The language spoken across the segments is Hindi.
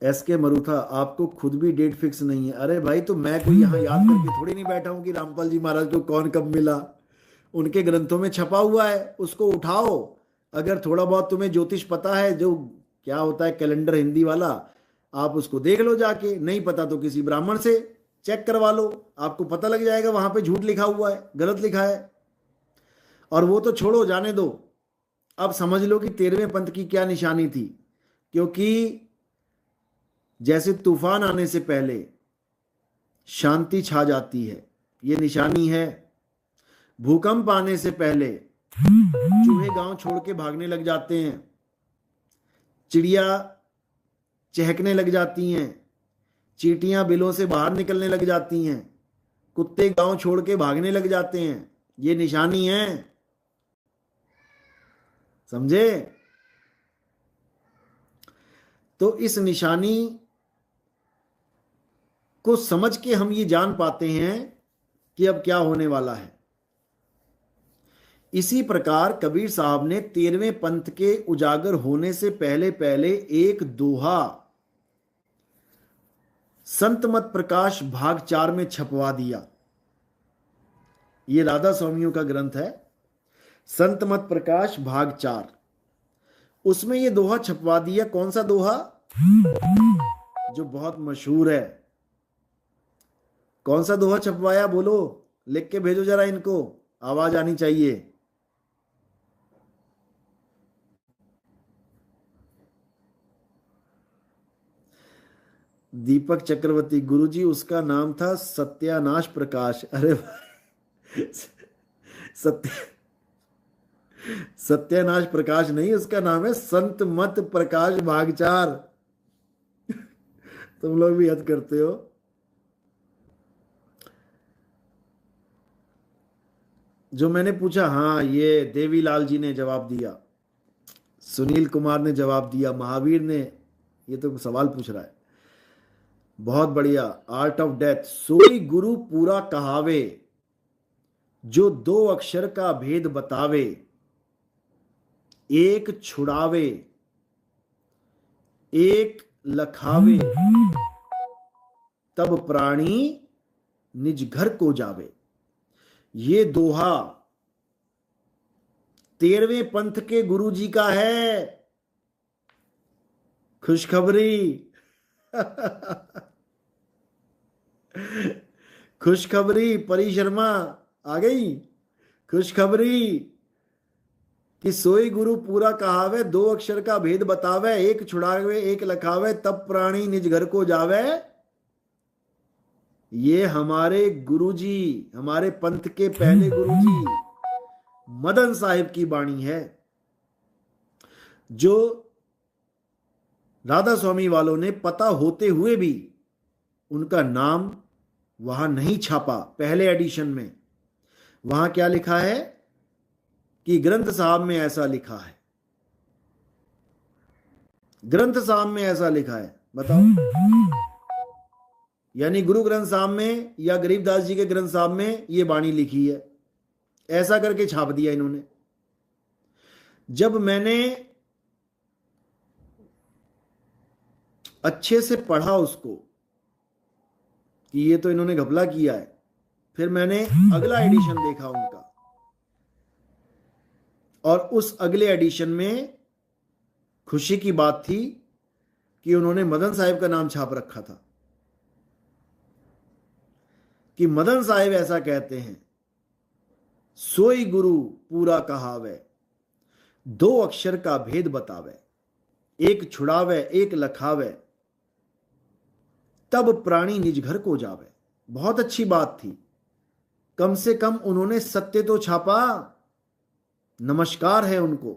एस के मरूथा, आपको खुद भी डेट फिक्स नहीं है? अरे भाई, तो मैं कोई यहाँ याद करके थोड़ी नहीं बैठा हूँ कि रामपाल जी महाराज को कौन कब मिला। उनके ग्रंथों में छपा हुआ है, उसको उठाओ। अगर थोड़ा बहुत तुम्हें ज्योतिष पता है, जो क्या होता है कैलेंडर हिंदी वाला, आप उसको देख लो जाके। नहीं पता तो किसी ब्राह्मण से चेक करवा लो, आपको पता लग जाएगा वहां पे झूठ लिखा हुआ है, गलत लिखा है। और वो तो छोड़ो, जाने दो। अब समझ लो कि 13वें पंथ की क्या निशानी थी। क्योंकि जैसे तूफान आने से पहले शांति छा जाती है, ये निशानी है। भूकंप आने से पहले चूहे गांव छोड़ के भागने लग जाते हैं, चिड़िया चहकने लग जाती हैं, चींटियां बिलों से बाहर निकलने लग जाती हैं, कुत्ते गांव छोड़ के भागने लग जाते हैं, ये निशानी है। समझे? तो इस निशानी को समझ के हम ये जान पाते हैं कि अब क्या होने वाला है। इसी प्रकार कबीर साहब ने 13वें पंथ के उजागर होने से पहले पहले एक दोहा संत मत प्रकाश भाग 4 में छपवा दिया। ये राधा स्वामियों का ग्रंथ है, संत मत प्रकाश भाग 4। उसमें ये दोहा छपवा दिया। कौन सा दोहा? जो बहुत मशहूर है। कौन सा दोहा छपवाया? बोलो, लिख के भेजो जरा इनको, आवाज आनी चाहिए। दीपक चक्रवर्ती, गुरुजी उसका नाम था सत्यानाश प्रकाश। अरे भाई, सत्य सत्यानाश प्रकाश नहीं, उसका नाम है संत मत प्रकाश भाग 4। तुम लोग भी हद करते हो। जो मैंने पूछा, हाँ, ये देवीलाल जी ने जवाब दिया, सुनील कुमार ने जवाब दिया, महावीर ने। ये तो सवाल पूछ रहा है। बहुत बढ़िया। आर्ट ऑफ डेथ, सोई गुरु पूरा कहावे, जो दो अक्षर का भेद बतावे, एक छुड़ावे एक लखावे, तब प्राणी निज घर को जावे। ये दोहा 13वें पंथ के गुरु जी का है। खुशखबरी। खुशखबरी, परी शर्मा आ गई। खुशखबरी कि सोई गुरु पूरा कहावे, दो अक्षर का भेद बतावे, एक छुड़ावे एक लखावे, तब प्राणी निज घर को जावे। ये हमारे गुरुजी, हमारे पंथ के पहले गुरुजी मदन साहिब की वाणी है, जो राधा स्वामी वालों ने पता होते हुए भी उनका नाम वहां नहीं छापा। पहले एडिशन में वहां क्या लिखा है कि ग्रंथ साहब में ऐसा लिखा है, ग्रंथ साहब में ऐसा लिखा है। बताओ, यानी गुरु ग्रंथ साहब में या गरीबदास जी के ग्रंथ साहब में ये वाणी लिखी है, ऐसा करके छाप दिया इन्होंने। जब मैंने अच्छे से पढ़ा उसको कि ये तो इन्होंने घपला किया है, फिर मैंने अगला एडिशन देखा उनका, और उस अगले एडिशन में खुशी की बात थी कि उन्होंने मदन साहिब का नाम छाप रखा था, कि मदन साहिब ऐसा कहते हैं, सोई गुरु पूरा कहावे, दो अक्षर का भेद बतावे, एक छुड़ावे एक लखावे, तब प्राणी निज घर को जावे। बहुत अच्छी बात थी। कम से कम उन्होंने सत्य तो छापा। नमस्कार है उनको,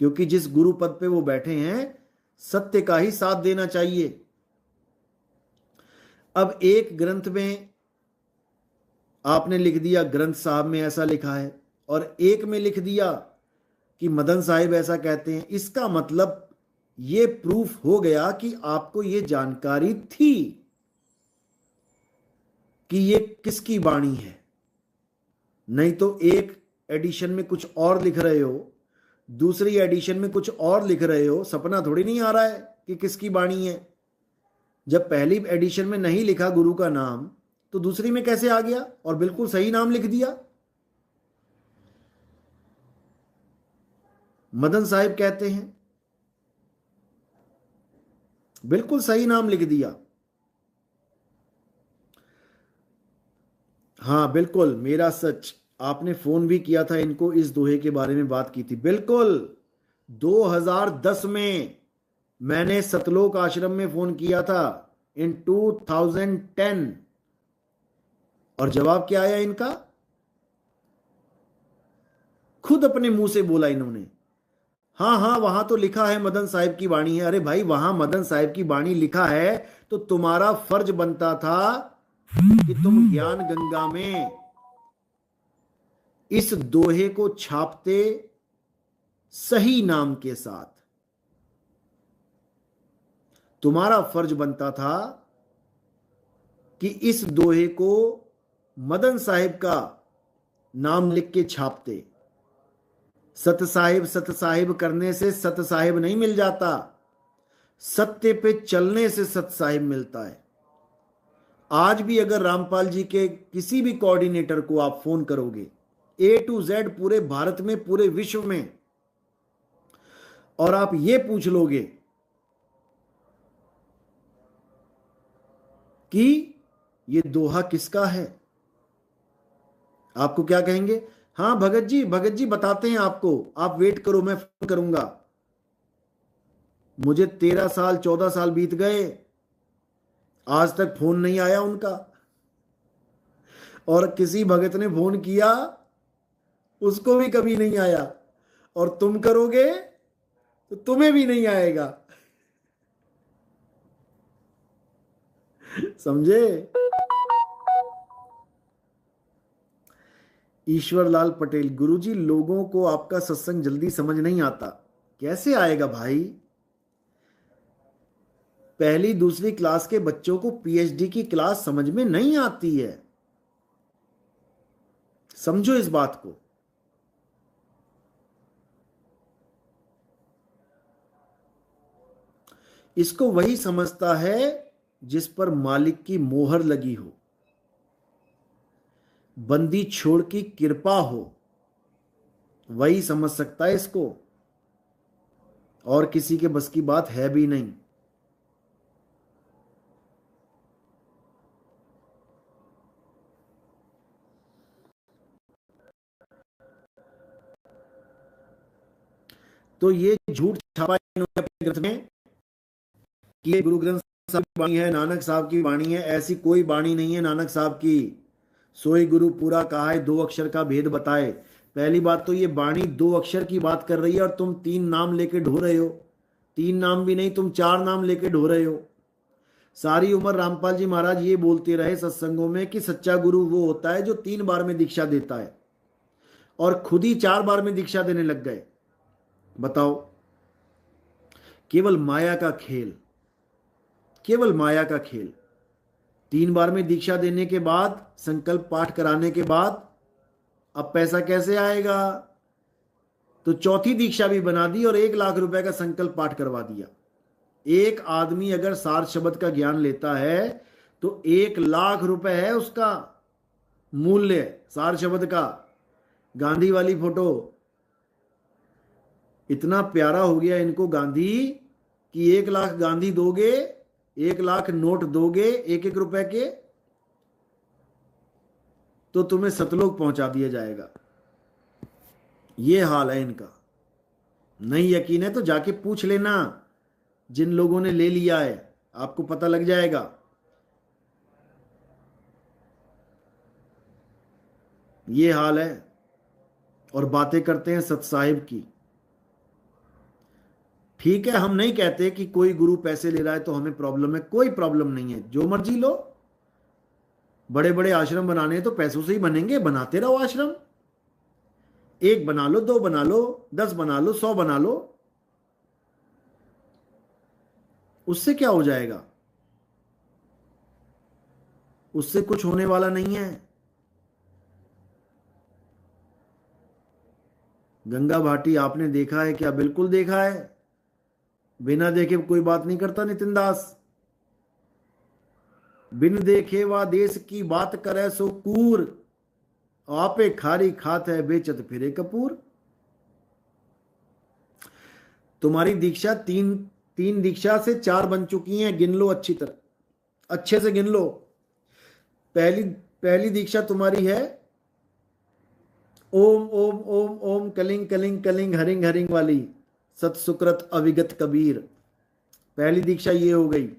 क्योंकि जिस गुरु पद पे वो बैठे हैं, सत्य का ही साथ देना चाहिए। अब एक ग्रंथ में आपने लिख दिया ग्रंथ साहब में ऐसा लिखा है, और एक में लिख दिया कि मदन साहिब ऐसा कहते हैं। इसका मतलब ये प्रूफ हो गया कि आपको ये जानकारी थी कि ये किसकी वाणी है। नहीं तो एक एडिशन में कुछ और लिख रहे हो, दूसरी एडिशन में कुछ और लिख रहे हो, सपना थोड़ी नहीं आ रहा है कि किसकी वाणी है। जब पहली एडिशन में नहीं लिखा गुरु का नाम तो दूसरी में कैसे आ गया और बिल्कुल सही नाम लिख दिया। मदन साहिब कहते हैं, बिल्कुल सही नाम लिख दिया। हाँ बिल्कुल, मेरा सच। आपने फोन भी किया था इनको, इस दोहे के बारे में बात की थी। बिल्कुल 2010 में मैंने सतलोक आश्रम में फोन किया था, इन 2010। और जवाब क्या आया इनका? खुद अपने मुंह से बोला इन्होंने, हाँ हाँ वहां तो लिखा है मदन साहिब की वाणी है। अरे भाई, वहां मदन साहिब की वाणी लिखा है तो तुम्हारा फर्ज बनता था कि तुम ज्ञान गंगा में इस दोहे को छापते सही नाम के साथ। तुम्हारा फर्ज बनता था कि इस दोहे को मदन साहिब का नाम लिख के छापते। सत साहिब करने से सत साहिब नहीं मिल जाता, सत्य पे चलने से सत साहिब मिलता है। आज भी अगर रामपाल जी के किसी भी कोऑर्डिनेटर को आप फोन करोगे, A to Z पूरे भारत में, पूरे विश्व में, और आप ये पूछ लोगे कि ये दोहा किसका है, आपको क्या कहेंगे? हाँ भगत जी बताते हैं आपको, आप वेट करो, मैं फोन करूंगा। मुझे 13 साल 14 साल बीत गए, आज तक फोन नहीं आया उनका। और किसी भगत ने फोन किया, उसको भी कभी नहीं आया। और तुम करोगे तो तुम्हें भी नहीं आएगा। समझे? ईश्वरलाल पटेल, गुरुजी लोगों को आपका सत्संग जल्दी समझ नहीं आता। कैसे आएगा भाई? पहली दूसरी क्लास के बच्चों को पीएचडी की क्लास समझ में नहीं आती है, समझो इस बात को। इसको वही समझता है जिस पर मालिक की मोहर लगी हो, बंदी छोड़ की कृपा हो, वही समझ सकता है इसको, और किसी के बस की बात है भी नहीं। तो ये झूठ छापा इन्होंने अपने ग्रंथ में कि ये गुरु ग्रंथ साहब की वाणी है, नानक साहब की वाणी है। ऐसी कोई वाणी नहीं है नानक साहब की। सोई गुरु पूरा कहा है, 2 अक्षर का भेद बताए। पहली बात तो ये वाणी 2 अक्षर की बात कर रही है और तुम 3 नाम लेके ढो रहे हो। 3 नाम भी नहीं, तुम 4 नाम लेके ढो रहे हो। सारी उम्र रामपाल जी महाराज ये बोलते रहे सत्संगों में कि सच्चा गुरु वो होता है जो 3 बार में दीक्षा देता है, और खुद ही 4 बार में दीक्षा देने लग गए। बताओ, केवल माया का खेल, केवल माया का खेल। 3 बार में दीक्षा देने के बाद, संकल्प पाठ कराने के बाद अब पैसा कैसे आएगा? तो चौथी दीक्षा भी बना दी और 1 लाख रुपए का संकल्प पाठ करवा दिया। एक आदमी अगर सार शब्द का ज्ञान लेता है तो 1 लाख रुपए है उसका मूल्य सार शब्द का। गांधी वाली फोटो, इतना प्यारा हो गया इनको गांधी कि 1 लाख गांधी दोगे, 1 लाख नोट दोगे 1-1 रुपए के, तो तुम्हें सतलोक पहुंचा दिया जाएगा। ये हाल है इनका। नहीं यकीन है तो जाके पूछ लेना जिन लोगों ने ले लिया है, आपको पता लग जाएगा। ये हाल है। और बातें करते हैं सत साहिब की। ठीक है, हम नहीं कहते कि कोई गुरु पैसे ले रहा है तो हमें प्रॉब्लम है, कोई प्रॉब्लम नहीं है, जो मर्जी लो। बड़े बड़े आश्रम बनाने हैं तो पैसों से ही बनेंगे, बनाते रहो आश्रम। 1 बना लो, 2 बना लो, 10 बना लो, 100 बना लो, उससे क्या हो जाएगा? उससे कुछ होने वाला नहीं है। गंगा भाटी आपने देखा है क्या? बिल्कुल देखा है। बिना देखे कोई बात नहीं करता नितिन दास। बिन देखे वा देश की बात करे सो कूर, आपे खारी खात है बेचत फिरे कपूर। तुम्हारी दीक्षा तीन तीन दीक्षा से चार बन चुकी हैं, गिन लो अच्छी तरह, अच्छे से गिन लो। पहली पहली दीक्षा तुम्हारी है ओम ओम ओम ओम कलिंग कलिंग कलिंग हरिंग हरिंग वाली, सतसुकृत अविगत कबीर। पहली दीक्षा ये हो गई।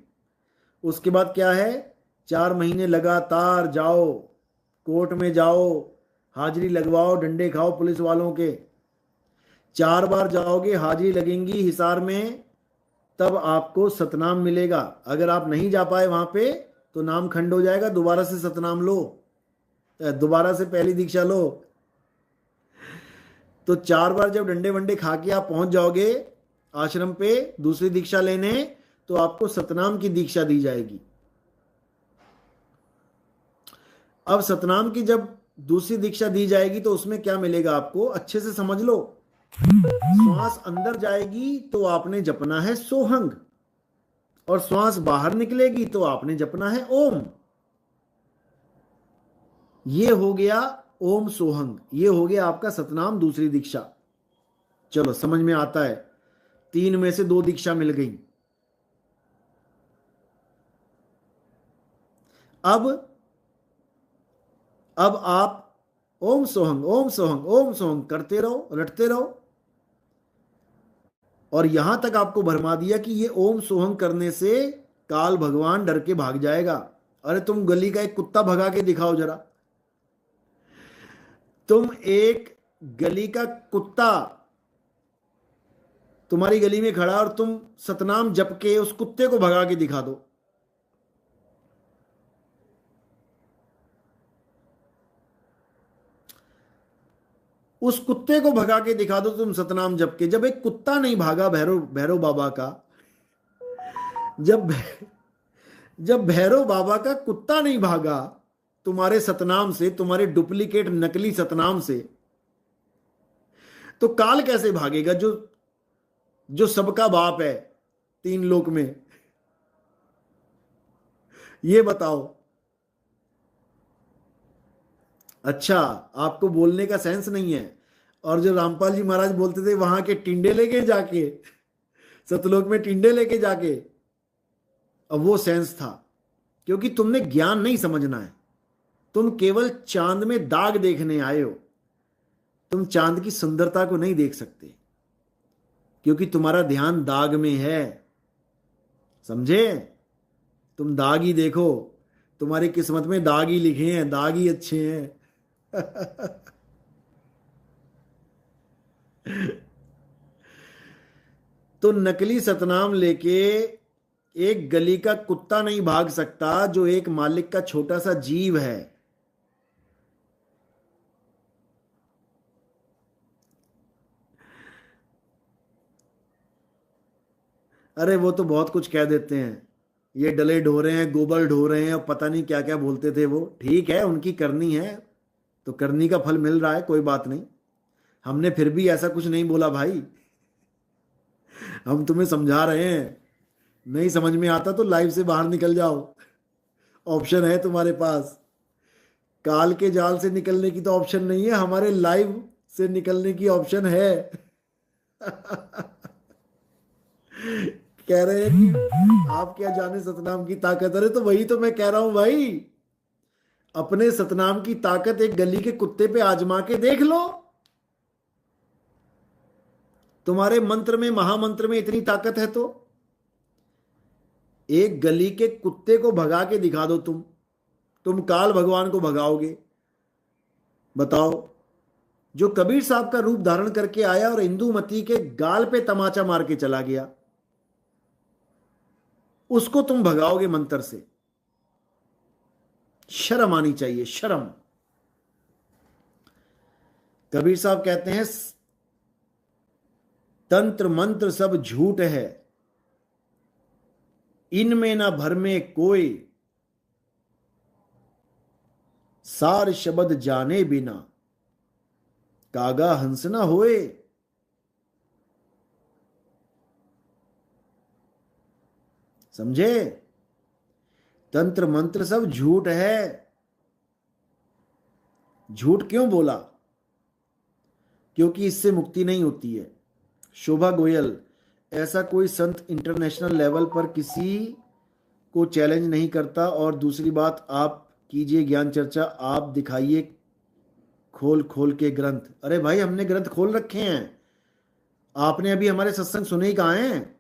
उसके बाद क्या है? 4 महीने लगातार जाओ, कोर्ट में जाओ, हाजिरी लगवाओ, डंडे खाओ पुलिस वालों के। 4 बार जाओगे, हाजिरी लगेंगी हिसार में, तब आपको सतनाम मिलेगा। अगर आप नहीं जा पाए वहां पे तो नाम खंड हो जाएगा, दोबारा से सतनाम लो, दोबारा से पहली दीक्षा लो। तो 4 बार जब डंडे वंडे खा के आप पहुंच जाओगे आश्रम पे दूसरी दीक्षा लेने, तो आपको सतनाम की दीक्षा दी जाएगी। अब सतनाम की जब दूसरी दीक्षा दी जाएगी तो उसमें क्या मिलेगा आपको, अच्छे से समझ लो। श्वास अंदर जाएगी तो आपने जपना है सोहंग, और श्वास बाहर निकलेगी तो आपने जपना है ओम। ये हो गया ओम सोहंग, ये हो गया आपका सतनाम दूसरी दीक्षा। चलो समझ में आता है, 3 में से 2 दीक्षा मिल गई। अब आप ओम सोहंग ओम सोहंग ओम सोहंग करते रहो, रटते रहो। और यहां तक आपको भरमा दिया कि ये ओम सोहंग करने से काल भगवान डर के भाग जाएगा। अरे तुम गली का एक कुत्ता भगा के दिखाओ जरा। तुम एक गली का कुत्ता तुम्हारी गली में खड़ा और तुम सतनाम जप के उस कुत्ते को भगा के दिखा दो। उस कुत्ते को भगा के दिखा दो तुम सतनाम जप के। जब एक कुत्ता नहीं भागा भैरव भैरव बाबा का, जब जब भैरव बाबा का कुत्ता नहीं भागा तुम्हारे सतनाम से, तुम्हारे डुप्लीकेट नकली सतनाम से, तो काल कैसे भागेगा जो जो सबका बाप है 3 लोक में? ये बताओ। अच्छा, आपको बोलने का सेंस नहीं है। और जो रामपाल जी महाराज बोलते थे वहां के टिंडे लेके जाके, सतलोक में टिंडे लेके जाके, अब वो सेंस था। क्योंकि तुमने ज्ञान नहीं समझना है, तुम केवल चांद में दाग देखने आए हो, तुम चांद की सुंदरता को नहीं देख सकते, क्योंकि तुम्हारा ध्यान दाग में है। समझे? तुम दाग ही देखो, तुम्हारी किस्मत में दाग ही लिखे हैं, दाग ही अच्छे हैं। तो नकली सतनाम लेके एक गली का कुत्ता नहीं भाग सकता जो एक मालिक का छोटा सा जीव है। अरे वो तो बहुत कुछ कह देते हैं, ये डले ढो रहे हैं, गोबर ढो रहे हैं, और पता नहीं क्या क्या बोलते थे वो। ठीक है, उनकी करनी है तो करनी का फल मिल रहा है, कोई बात नहीं। हमने फिर भी ऐसा कुछ नहीं बोला भाई, हम तुम्हें समझा रहे हैं। नहीं समझ में आता तो लाइव से बाहर निकल जाओ, ऑप्शन है तुम्हारे पास। काल के जाल से निकलने की तो ऑप्शन नहीं है, हमारे लाइव से निकलने की ऑप्शन है। कह रहे हैं कि आप क्या जाने सतनाम की ताकत। अरे तो वही तो मैं कह रहा हूं भाई, अपने सतनाम की ताकत एक गली के कुत्ते पे आजमा के देख लो। तुम्हारे मंत्र में, महामंत्र में इतनी ताकत है तो एक गली के कुत्ते को भगा के दिखा दो। तुम काल भगवान को भगाओगे? बताओ। जो कबीर साहब का रूप धारण करके आया और इंदुमती के गाल पे तमाचा मार के चला गया, उसको तुम भगाओगे मंत्र से? शर्म आनी चाहिए, शर्म। कबीर साहब कहते हैं तंत्र मंत्र सब झूठ है, इनमें ना भर में कोई, सार शब्द जाने बिना कागा हंस न होए। समझे? तंत्र मंत्र सब झूठ है। झूठ क्यों बोला? क्योंकि इससे मुक्ति नहीं होती है। शोभा गोयल, ऐसा कोई संत इंटरनेशनल लेवल पर किसी को चैलेंज नहीं करता। और दूसरी बात, आप कीजिए ज्ञान चर्चा, आप दिखाइए खोल खोल के ग्रंथ। अरे भाई, हमने ग्रंथ खोल रखे हैं। आपने अभी हमारे सत्संग सुने ही कहाँ हैं?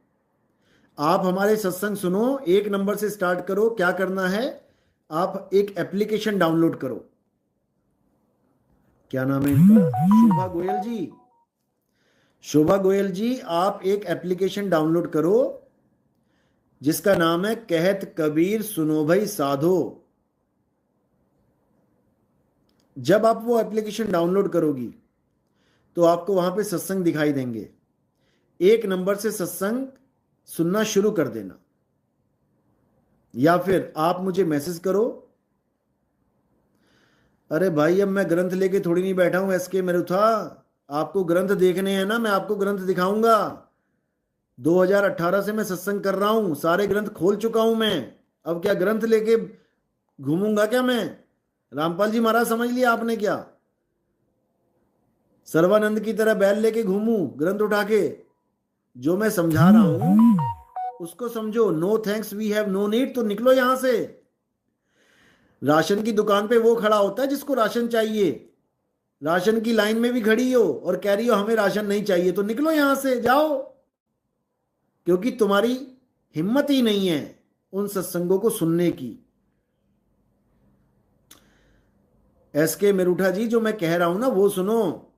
आप हमारे सत्संग सुनो, 1 नंबर से स्टार्ट करो। क्या करना है? आप एक एप्लीकेशन डाउनलोड करो। क्या नाम है इनका? शोभा गोयल जी। शोभा गोयल जी, आप एक एप्लीकेशन डाउनलोड करो जिसका नाम है कहत कबीर सुनो भाई साधो। जब आप वो एप्लीकेशन डाउनलोड करोगी तो आपको वहां पे सत्संग दिखाई देंगे। 1 नंबर से सत्संग सुनना शुरू कर देना, या फिर आप मुझे मैसेज करो। अरे भाई, अब मैं ग्रंथ लेके थोड़ी नहीं बैठा हूं एसके मेरुथा। आपको ग्रंथ देखने हैं ना, मैं आपको ग्रंथ दिखाऊंगा। 2018 से मैं सत्संग कर रहा हूं, सारे ग्रंथ खोल चुका हूं मैं। अब क्या ग्रंथ लेके घूमूंगा क्या मैं? रामपाल जी महाराज समझ लिया आपने क्या? सर्वानंद की तरह बैल लेके घूमूं ग्रंथ उठा के? जो मैं समझा रहा हूं उसको समझो। No thanks, we have no need. तो निकलो यहां से। राशन की दुकान पे वो खड़ा होता है जिसको राशन चाहिए। राशन की लाइन में भी खड़ी हो और कह रही हो हमें राशन नहीं चाहिए, तो निकलो यहां से, जाओ। क्योंकि तुम्हारी हिम्मत ही नहीं है उन सत्संगों को सुनने की। एसके मेरूठा जी, जो मैं कह रहा हूं ना वो सुनो।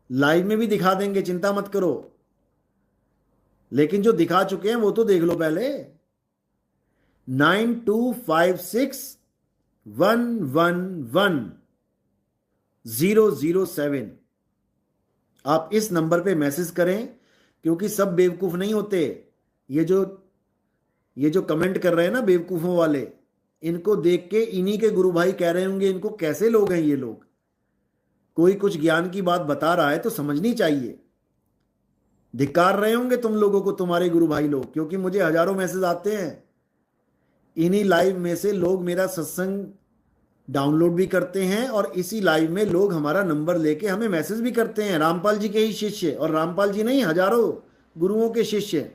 लाइव में भी दिखा देंगे, चिंता मत करो। लेकिन जो दिखा चुके हैं वो तो देख लो पहले। 9256111007। आप इस नंबर पे मैसेज करें, क्योंकि सब बेवकूफ नहीं होते। ये जो कमेंट कर रहे हैं ना बेवकूफों वाले, इनको देख के इन्हीं के गुरु भाई कह रहे होंगे इनको कैसे लोग हैं ये लोग। कोई कुछ ज्ञान की बात बता रहा है तो समझनी चाहिए। धिक्कार रहे होंगे तुम लोगों को तुम्हारे गुरु भाई लोग, क्योंकि मुझे हजारों मैसेज आते हैं। इन्हीं लाइव में से लोग मेरा सत्संग डाउनलोड भी करते हैं, और इसी लाइव में लोग हमारा नंबर लेके हमें मैसेज भी करते हैं। रामपाल जी के ही शिष्य, और रामपाल जी नहीं, हजारों गुरुओं के शिष्य।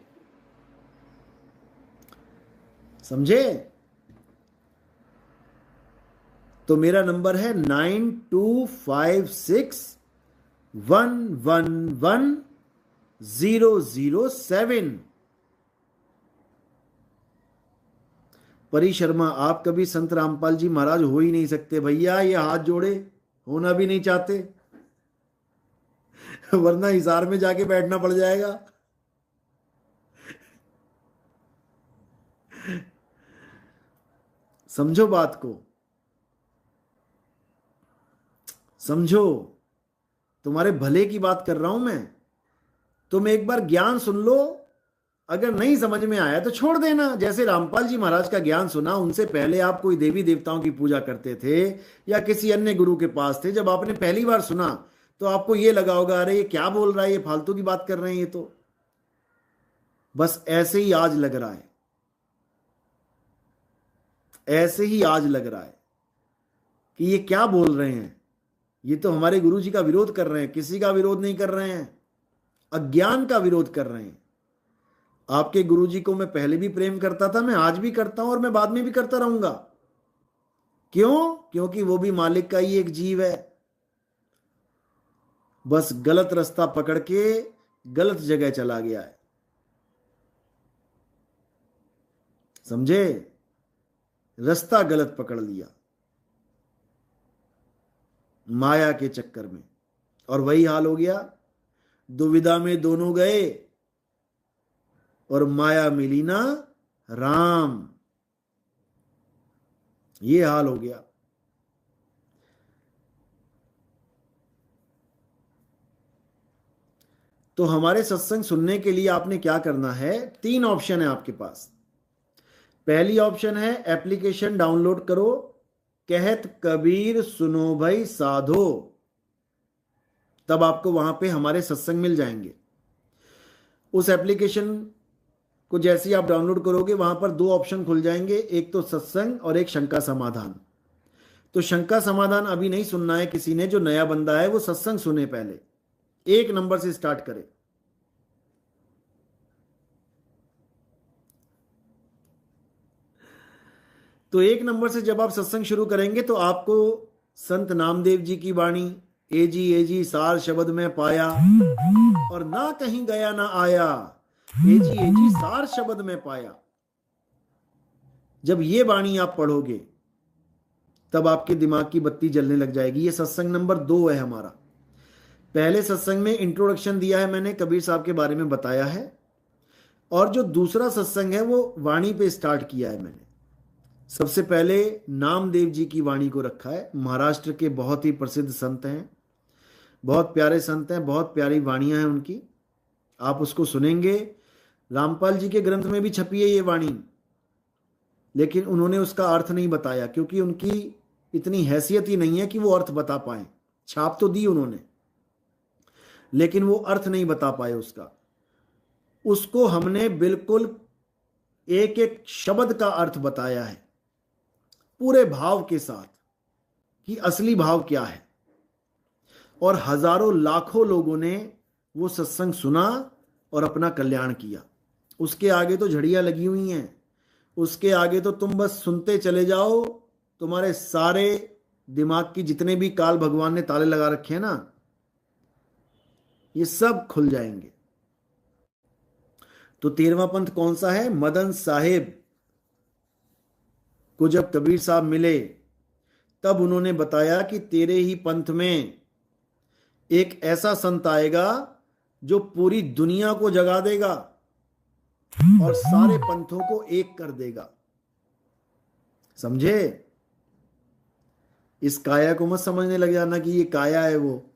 समझे? तो मेरा नंबर है 9256111007। परी शर्मा, आप कभी संत रामपाल जी महाराज हो ही नहीं सकते भैया। ये हाथ जोड़े, होना भी नहीं चाहते। वरना हिसार में जाके बैठना पड़ जाएगा। समझो बात को, समझो। तुम्हारे भले की बात कर रहा हूं मैं। तुम एक बार ज्ञान सुन लो, अगर नहीं समझ में आया तो छोड़ देना। जैसे रामपाल जी महाराज का ज्ञान सुना, उनसे पहले आप कोई देवी देवताओं की पूजा करते थे या किसी अन्य गुरु के पास थे, जब आपने पहली बार सुना तो आपको ये लगा होगा अरे ये क्या बोल रहा है, ये फालतू की बात कर रहे हैं ये तो। बस ऐसे ही आज लग रहा है, ऐसे ही आज लग रहा है कि ये क्या बोल रहे हैं। ये तो हमारे गुरु जी का विरोध कर रहे हैं। किसी का विरोध नहीं कर रहे हैं, अज्ञान का विरोध कर रहे हैं। आपके गुरु जी को मैं पहले भी प्रेम करता था, मैं आज भी करता हूं और मैं बाद में भी करता रहूंगा। क्यों? क्योंकि वो भी मालिक का ही एक जीव है। बस गलत रास्ता पकड़ के गलत जगह चला गया है। समझे? रास्ता गलत पकड़ लिया माया के चक्कर में, और वही हाल हो गया। दुविधा में दोनों गए और माया मिली ना राम। ये हाल हो गया। तो हमारे सत्संग सुनने के लिए आपने क्या करना है? 3 ऑप्शन है आपके पास। पहली ऑप्शन है एप्लीकेशन डाउनलोड करो, कहत कबीर सुनो भाई साधो। तब आपको वहां पे हमारे सत्संग मिल जाएंगे। उस एप्लीकेशन को जैसे ही आप डाउनलोड करोगे वहां पर दो ऑप्शन खुल जाएंगे, एक तो सत्संग और एक शंका समाधान। तो शंका समाधान अभी नहीं सुनना है किसी ने, जो नया बंदा है वो सत्संग सुने, पहले 1 नंबर से स्टार्ट करे। तो 1 नंबर से जब आप सत्संग शुरू करेंगे तो आपको संत नामदेव जी की वाणी, ए जी सार शब्द में पाया और ना कहीं गया ना आया, ए जी सार शब्द में पाया, जब ये वाणी आप पढ़ोगे तब आपके दिमाग की बत्ती जलने लग जाएगी। ये सत्संग नंबर 2 है हमारा। पहले सत्संग में इंट्रोडक्शन दिया है मैंने, कबीर साहब के बारे में बताया है, और जो दूसरा सत्संग है वो वाणी पे स्टार्ट किया है मैंने। सबसे पहले नामदेव जी की वाणी को रखा है। महाराष्ट्र के बहुत ही प्रसिद्ध संत हैं, बहुत प्यारे संत हैं, बहुत प्यारी वाणियां हैं उनकी, आप उसको सुनेंगे। रामपाल जी के ग्रंथ में भी छपी है ये वाणी, लेकिन उन्होंने उसका अर्थ नहीं बताया, क्योंकि उनकी इतनी हैसियत ही नहीं है कि वो अर्थ बता पाए। छाप तो दी उन्होंने, लेकिन वो अर्थ नहीं बता पाए उसका। उसको हमने बिल्कुल एक एक शब्द का अर्थ बताया है, पूरे भाव के साथ, कि असली भाव क्या है। और हजारों लाखों लोगों ने वो सत्संग सुना और अपना कल्याण किया। उसके आगे तो झड़ियां लगी हुई हैं, उसके आगे तो तुम बस सुनते चले जाओ, तुम्हारे सारे दिमाग की जितने भी काल भगवान ने ताले लगा रखे हैं ना, ये सब खुल जाएंगे। तो 13वां पंथ कौन सा है? मदन साहेब को जब कबीर साहब मिले तब उन्होंने बताया कि तेरे ही पंथ में एक ऐसा संत आएगा जो पूरी दुनिया को जगा देगा और सारे पंथों को एक कर देगा। समझे? इस काया को मत समझने लग जाना कि ये काया है। वो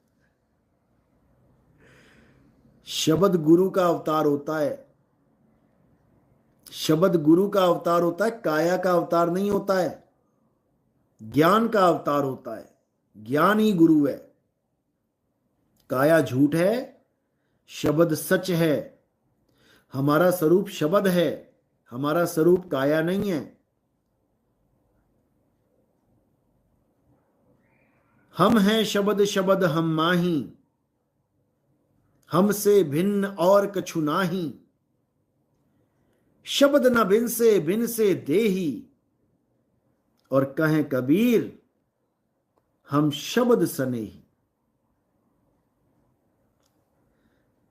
शब्द गुरु का अवतार होता है, शब्द गुरु का अवतार होता है, काया का अवतार नहीं होता है। ज्ञान का अवतार होता है, ज्ञान ही गुरु है। काया झूठ है, शब्द सच है। हमारा स्वरूप शब्द है, हमारा स्वरूप काया नहीं है। हम हैं शब्द, शब्द हम माही, हमसे भिन्न और कछु नाही, शब्द न भिन से देही, और कहें कबीर हम शब्द सनेही।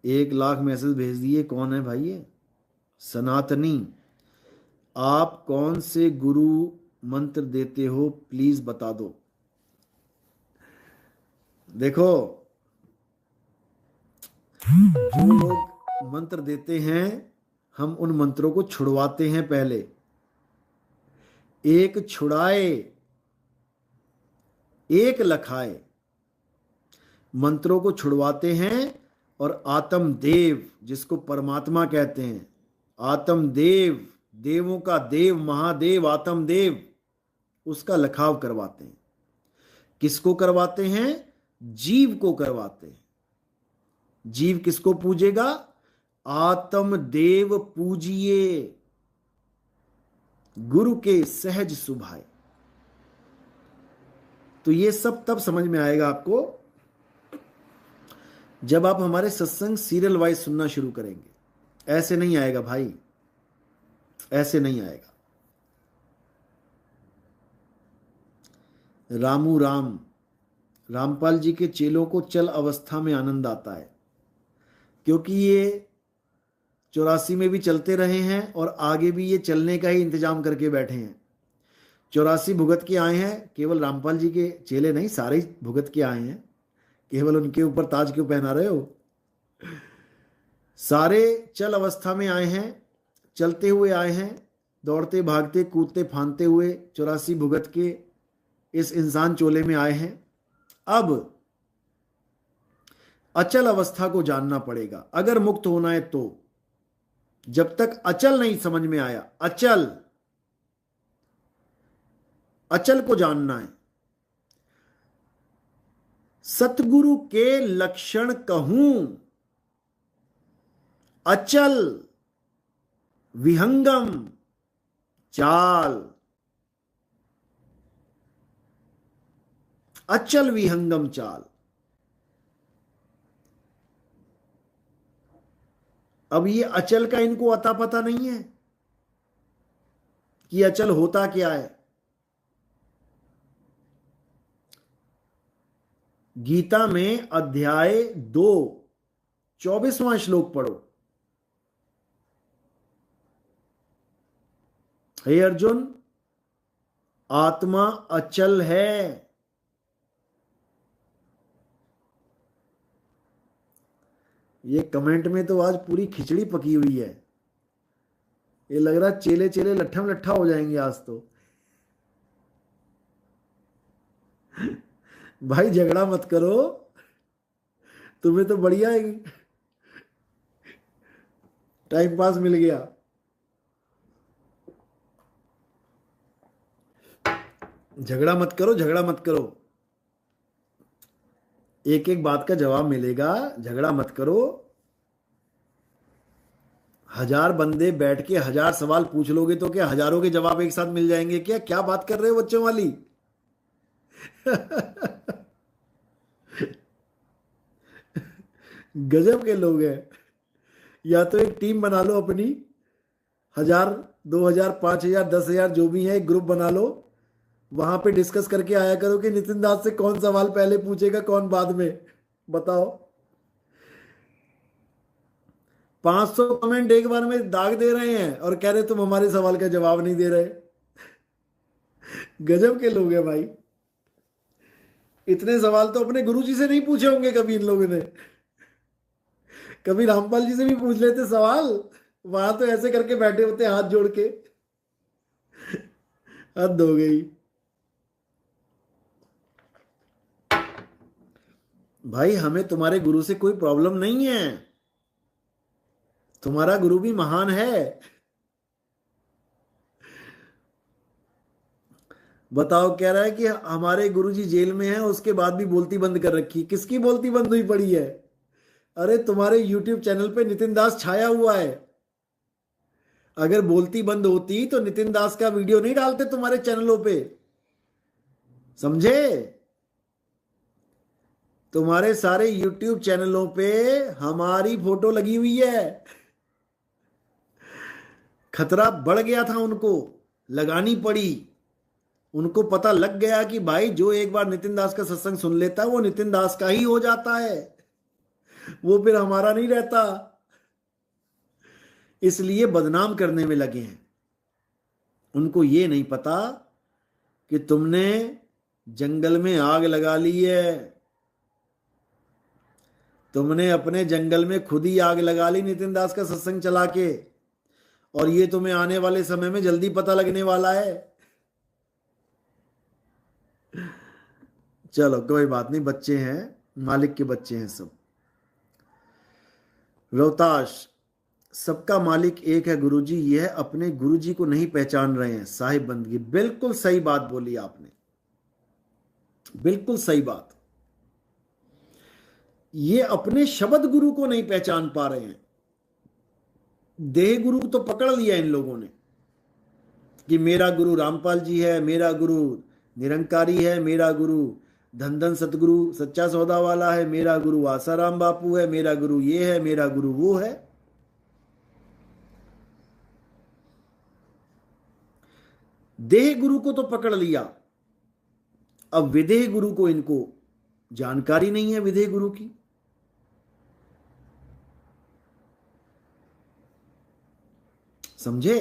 1 लाख मैसेज भेज दिए। कौन है भाई ये? सनातनी। आप कौन से गुरु मंत्र देते हो, प्लीज बता दो। देखो, जो लोग मंत्र देते हैं हम उन मंत्रों को छुड़वाते हैं। पहले एक छुड़ाए एक लखाए, मंत्रों को छुड़वाते हैं। और आत्मदेव, जिसको परमात्मा कहते हैं, आत्मदेव, देवों का देव, महादेव आत्मदेव, उसका लखाव करवाते हैं। किसको करवाते हैं? जीव को करवाते हैं। जीव किसको पूजेगा? आत्मदेव पूजिए, गुरु के सहज सुभाए। तो ये सब तब समझ में आएगा आपको जब आप हमारे सत्संग सीरियल वाइज सुनना शुरू करेंगे। ऐसे नहीं आएगा भाई, ऐसे नहीं आएगा। रामू राम, रामपाल जी के चेलों को चल अवस्था में आनंद आता है, क्योंकि ये 84 में भी चलते रहे हैं और आगे भी ये चलने का ही इंतजाम करके बैठे हैं। 84 भुगत के आए हैं। केवल रामपाल जी के चेले नहीं, सारे भुगत के आए हैं। केवल उनके ऊपर ताज क्यों पहना रहे हो? सारे चल अवस्था में आए हैं, चलते हुए आए हैं, दौड़ते भागते कूदते फांदते हुए 84 भुगत के इस इंसान चोले में आए हैं। अब अचल अवस्था को जानना पड़ेगा अगर मुक्त होना है तो। जब तक अचल नहीं समझ में आया, अचल, अचल को जानना है। सतगुरु के लक्षण कहूं, अचल विहंगम चाल। अचल विहंगम चाल। अब ये अचल का इनको अता पता नहीं है कि अचल होता क्या है। गीता में अध्याय 2 24वां श्लोक पढ़ो। हे अर्जुन, आत्मा अचल है। ये कमेंट में तो आज पूरी खिचड़ी पकी हुई है। ये लग रहा चेले चेले लट्ठम लट्ठा हो जाएंगे आज तो। भाई झगड़ा मत करो, तुम्हें तो बढ़िया है, टाइम पास मिल गया। झगड़ा मत करो, झगड़ा मत करो, एक एक बात का जवाब मिलेगा। झगड़ा मत करो। 1000 बंदे बैठ के 1000 सवाल पूछ लोगे तो क्या हजारों के जवाब एक साथ मिल जाएंगे? क्या क्या बात कर रहे हो बच्चों वाली? गजब के लोग हैं। या तो एक टीम बना लो अपनी, 1000 2000 5000 10,000 जो भी है, एक ग्रुप बना लो, वहां पे डिस्कस करके आया करो कि नितिन दास से कौन सवाल पहले पूछेगा कौन बाद में। बताओ, 500 कमेंट एक बार में दाग दे रहे हैं और कह रहे तुम हमारे सवाल का जवाब नहीं दे रहे। गजब के लोग हैं भाई। इतने सवाल तो अपने गुरुजी से नहीं पूछे होंगे कभी इन लोगों ने। कभी रामपाल जी से भी पूछ लेते सवाल, वहां तो ऐसे करके बैठे होते हाथ जोड़ के। हद हो गई भाई। हमें तुम्हारे गुरु से कोई प्रॉब्लम नहीं है, तुम्हारा गुरु भी महान है। बताओ, कह रहा है कि हमारे गुरुजी जेल में हैं, उसके बाद भी बोलती बंद कर रखी। किसकी बोलती बंद हुई पड़ी है? अरे तुम्हारे YouTube चैनल पे नितिन दास छाया हुआ है। अगर बोलती बंद होती तो नितिन दास का वीडियो नहीं डालते तुम्हारे चैनलों पे, समझे? तुम्हारे सारे YouTube चैनलों पे हमारी फोटो लगी हुई है। खतरा बढ़ गया था, उनको लगानी पड़ी। उनको पता लग गया कि भाई जो एक बार नितिन दास का सत्संग सुन लेता है वो नितिन दास का ही हो जाता है, वो फिर हमारा नहीं रहता। इसलिए बदनाम करने में लगे हैं। उनको ये नहीं पता कि तुमने जंगल में आग लगा ली है। तुमने अपने जंगल में खुद ही आग लगा ली नितिन दास का सत्संग चला के, और ये तुम्हें आने वाले समय में जल्दी पता लगने वाला है। चलो कोई बात नहीं, बच्चे हैं, मालिक के बच्चे हैं सब। रोहताश, सबका मालिक एक है गुरुजी, यह अपने गुरुजी को नहीं पहचान रहे हैं। साहिब बंदगी, बिल्कुल सही बात बोली आपने, बिल्कुल सही बात। ये अपने शब्द गुरु को नहीं पहचान पा रहे हैं। देह गुरु तो पकड़ लिया इन लोगों ने कि मेरा गुरु रामपाल जी है, मेरा गुरु निरंकारी है, मेरा गुरु धन धन सतगुरु सच्चा सौदा वाला है, मेरा गुरु आसाराम बापू है, मेरा गुरु ये है, मेरा गुरु वो है। देह गुरु को तो पकड़ लिया, अब विदेह गुरु को इनको जानकारी नहीं है। विदेह गुरु की समझे?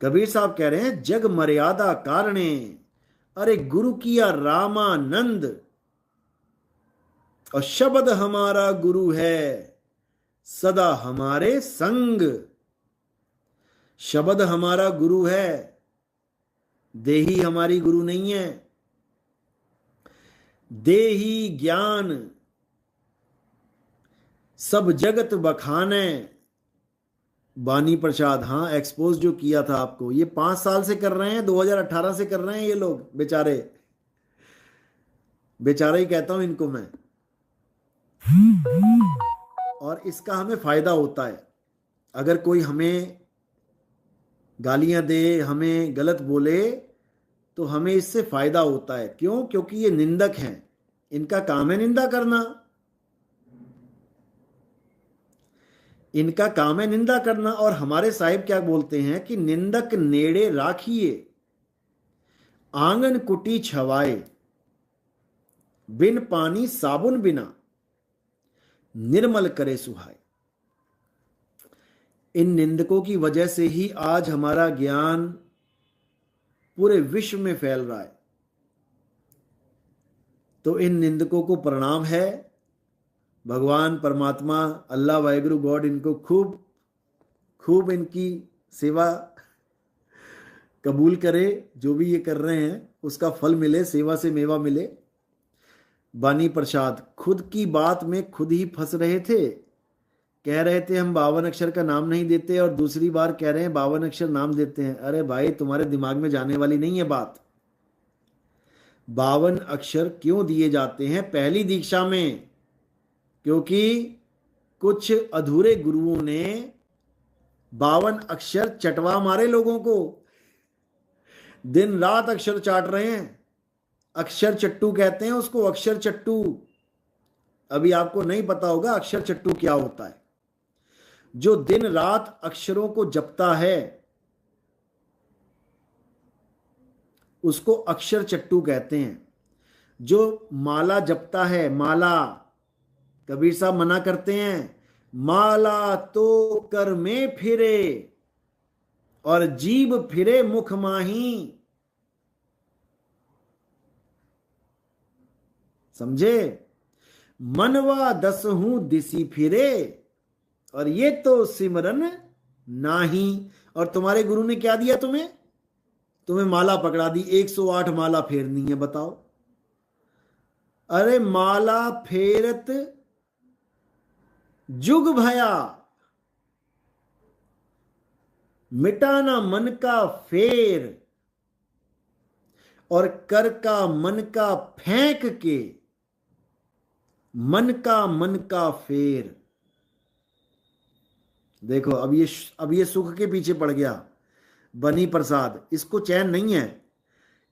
कबीर साहब कह रहे हैं जग मर्यादा कारणे, अरे गुरु किया रामानंद, और शब्द हमारा गुरु है सदा हमारे संग। शब्द हमारा गुरु है, देही हमारी गुरु नहीं है। देही ज्ञान सब जगत बखाने, बानी प्रसाद। हाँ, एक्सपोज जो किया था आपको, ये 5 साल से कर रहे हैं, 2018 से कर रहे हैं ये लोग बेचारे। बेचारा ही कहता हूं इनको मैं। और इसका हमें फायदा होता है। अगर कोई हमें गालियां दे, हमें गलत बोले, तो हमें इससे फायदा होता है। क्यों? क्योंकि ये निंदक हैं, इनका काम है निंदा करना। इनका काम है निंदा करना। और हमारे साहिब क्या बोलते हैं कि निंदक नेड़े राखिए, आंगन कुटी छवाए, बिन पानी साबुन बिना, निर्मल करे सुहाए। इन निंदकों की वजह से ही आज हमारा ज्ञान पूरे विश्व में फैल रहा है। तो इन निंदकों को प्रणाम है। भगवान परमात्मा अल्लाह वाहिगुरु गॉड इनको खूब खूब इनकी सेवा कबूल करे। जो भी ये कर रहे हैं उसका फल मिले, सेवा से मेवा मिले। बानी प्रसाद खुद की बात में खुद ही फंस रहे थे। कह रहे थे हम 52 अक्षर का नाम नहीं देते, और दूसरी बार कह रहे हैं 52 अक्षर नाम देते हैं। अरे भाई, तुम्हारे दिमाग में जाने वाली नहीं है बात। 52 अक्षर क्यों दिए जाते हैं पहली दीक्षा में? क्योंकि कुछ अधूरे गुरुओं ने 52 अक्षर चटवा मारे लोगों को। दिन रात अक्षर चाट रहे हैं। अक्षर चट्टू कहते हैं उसको, अक्षर चट्टू। अभी आपको नहीं पता होगा अक्षर चट्टू क्या होता है। जो दिन रात अक्षरों को जपता है उसको अक्षर चट्टू कहते हैं। जो माला जपता है, माला, कबीर साहब मना करते हैं, माला तो कर में फिरे और जीभ फिरे मुख माही। समझे? मनवा दसहूं दिसी फिरे और ये तो सिमरन नाही। और तुम्हारे गुरु ने क्या दिया तुम्हें? तुम्हें माला पकड़ा दी, 108 माला फेरनी है। बताओ। अरे माला फेरत जुग भया, मिटाना मन का फेर, और कर का मन का फेंक के, मन का फेर। देखो अब ये सुख के पीछे पड़ गया बनी प्रसाद। इसको चैन नहीं है।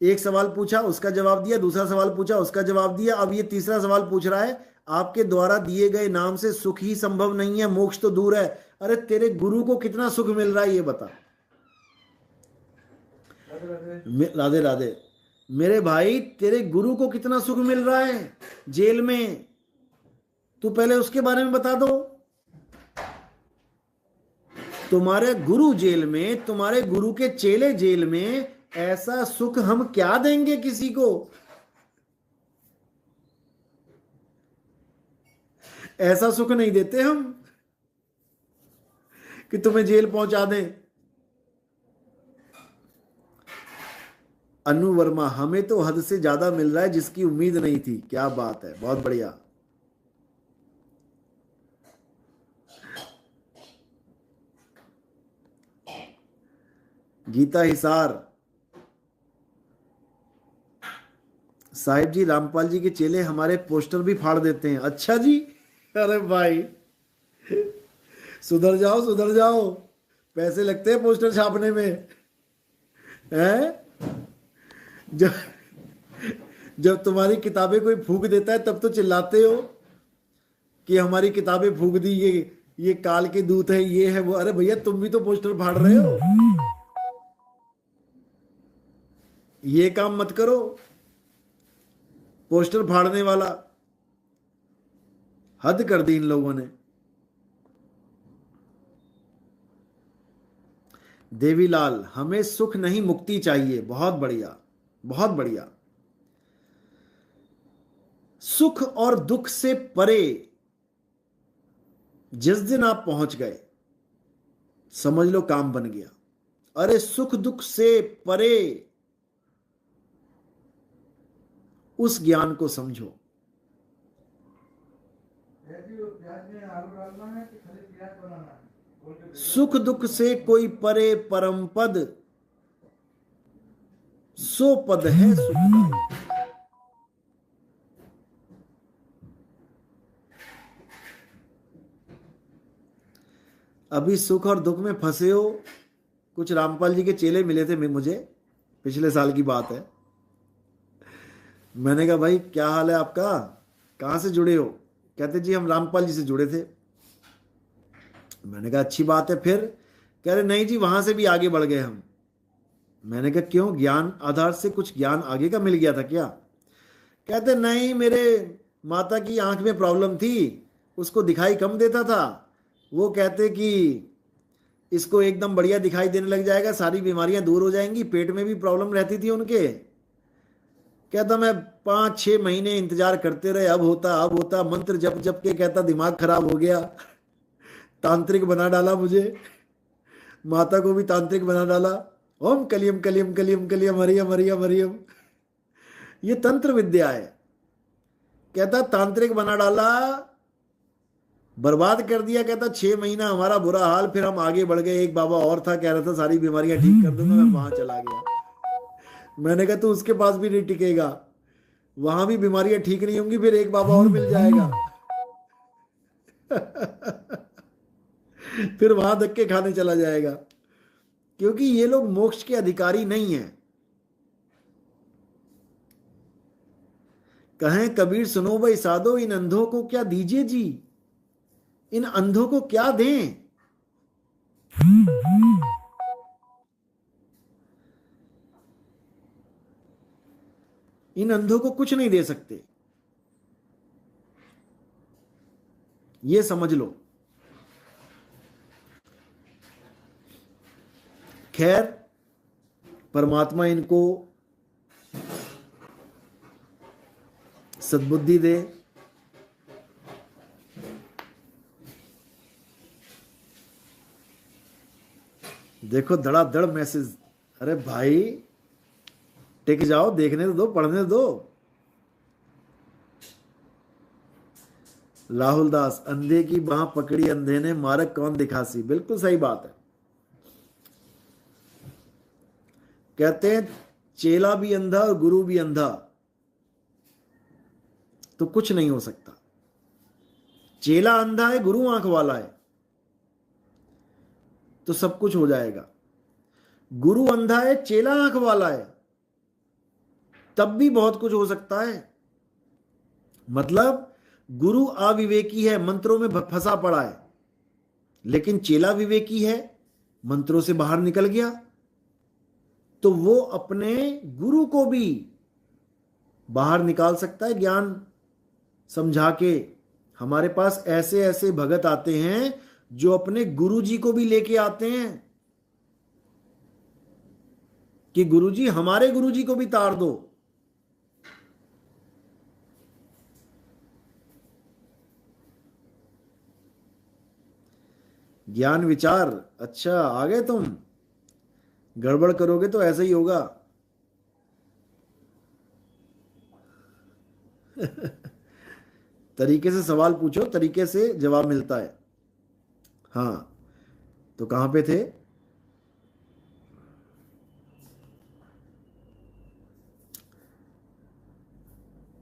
एक सवाल पूछा उसका जवाब दिया, दूसरा सवाल पूछा उसका जवाब दिया, अब ये तीसरा सवाल पूछ रहा है आपके द्वारा दिए गए नाम से सुख ही संभव नहीं है, मोक्ष तो दूर है। अरे तेरे गुरु को कितना सुख मिल रहा है ये बता। राधे राधे। मेरे भाई, तेरे गुरु को कितना सुख मिल रहा है जेल में, तू पहले उसके बारे में बता दो। तुम्हारे गुरु जेल में, तुम्हारे गुरु के चेले जेल में, ऐसा सुख हम क्या देंगे किसी को? ऐसा सुख नहीं देते हम कि तुम्हें जेल पहुंचा दें। अनु वर्मा, हमें तो हद से ज्यादा मिल रहा है जिसकी उम्मीद नहीं थी। क्या बात है, बहुत बढ़िया। गीता हिसार, साहिब जी रामपाल जी के चेले हमारे पोस्टर भी फाड़ देते हैं। अच्छा जी, अरे भाई सुधर जाओ सुधर जाओ, पैसे लगते हैं पोस्टर छापने में हैं? जब तुम्हारी किताबें कोई फूंक देता है तब तो चिल्लाते हो कि हमारी किताबें फूंक दी, ये काल के दूत है, ये है वो। अरे भैया, तुम भी तो पोस्टर फाड़ रहे हो, ये काम मत करो। पोस्टर फाड़ने वाला, हद कर दी इन लोगों ने। देवीलाल, हमें सुख नहीं मुक्ति चाहिए। बहुत बढ़िया, बहुत बढ़िया। सुख और दुख से परे जिस दिन आप पहुंच गए, समझ लो काम बन गया। अरे सुख दुख से परे उस ज्ञान को समझो। सुख दुख से कोई परे परम पद, सो पद है सुखदायी। अभी सुख और दुख में फंसे हो। कुछ रामपाल जी के चेले मिले थे मुझे, पिछले साल की बात है। मैंने कहा भाई क्या हाल है आपका, कहाँ से जुड़े हो? कहते जी हम रामपाल जी से जुड़े थे। मैंने कहा अच्छी बात है। फिर कह रहे नहीं जी वहां से भी आगे बढ़ गए हम। मैंने कहा क्यों, ज्ञान आधार से कुछ ज्ञान आगे का मिल गया था क्या? कहते नहीं, मेरे माता की आंख में प्रॉब्लम थी, उसको दिखाई कम देता था। वो कहते कि इसको एकदम बढ़िया दिखाई देने लग जाएगा, सारी बीमारियां दूर हो जाएंगी। पेट में भी प्रॉब्लम रहती थी उनके। कहता मैं 5-6 महीने इंतजार करते रहे, अब होता अब होता, मंत्र जप जप के कहता दिमाग खराब हो गया। तांत्रिक बना डाला मुझे, माता को भी तांत्रिक बना डाला। ओम कलियम कलियम कलियम कलियम हरियम हरियम हरियम। ये तंत्र विद्या है। कहता तांत्रिक बना डाला, बर्बाद कर दिया। कहता 6 महीना हमारा बुरा हाल, फिर हम आगे बढ़ गए। एक बाबा और था, कह रहा था सारी बीमारियां ठीक कर दूंगा, मैं वहां चला गया। मैंने कहा तू उसके पास भी नहीं टिकेगा, वहां भी बीमारियां ठीक नहीं होंगी, फिर एक बाबा और मिल जाएगा। फिर वहां धक्के खाने चला जाएगा, क्योंकि ये लोग मोक्ष के अधिकारी नहीं है। कहें कबीर सुनो भाई साधो, इन अंधों को क्या दीजिए जी, इन अंधों को क्या दें? इन अंधों को कुछ नहीं दे सकते, ये समझ लो। खैर परमात्मा इनको सद्बुद्धि दे। देखो धड़ाधड़ मैसेज। अरे भाई टिक जाओ, देखने तो दो, पढ़ने दो। राहुल दास, अंधे की बाह पकड़ी अंधे ने, मार्ग कौन दिखासी। बिल्कुल सही बात है। कहते हैं चेला भी अंधा और गुरु भी अंधा तो कुछ नहीं हो सकता। चेला अंधा है, गुरु आंख वाला है, तो सब कुछ हो जाएगा। गुरु अंधा है, चेला आंख वाला है, तब भी बहुत कुछ हो सकता है। मतलब गुरु अविवेकी है, मंत्रों में फंसा पड़ा है, लेकिन चेला विवेकी है, मंत्रों से बाहर निकल गया, तो वो अपने गुरु को भी बाहर निकाल सकता है ज्ञान समझा के। हमारे पास ऐसे ऐसे भगत आते हैं जो अपने गुरु जी को भी लेके आते हैं कि गुरु जी हमारे गुरु जी को भी तार दो। ज्ञान विचार, अच्छा आ गए तुम। गड़बड़ करोगे तो ऐसा ही होगा। तरीके से सवाल पूछो, तरीके से जवाब मिलता है। हाँ तो कहां पे थे?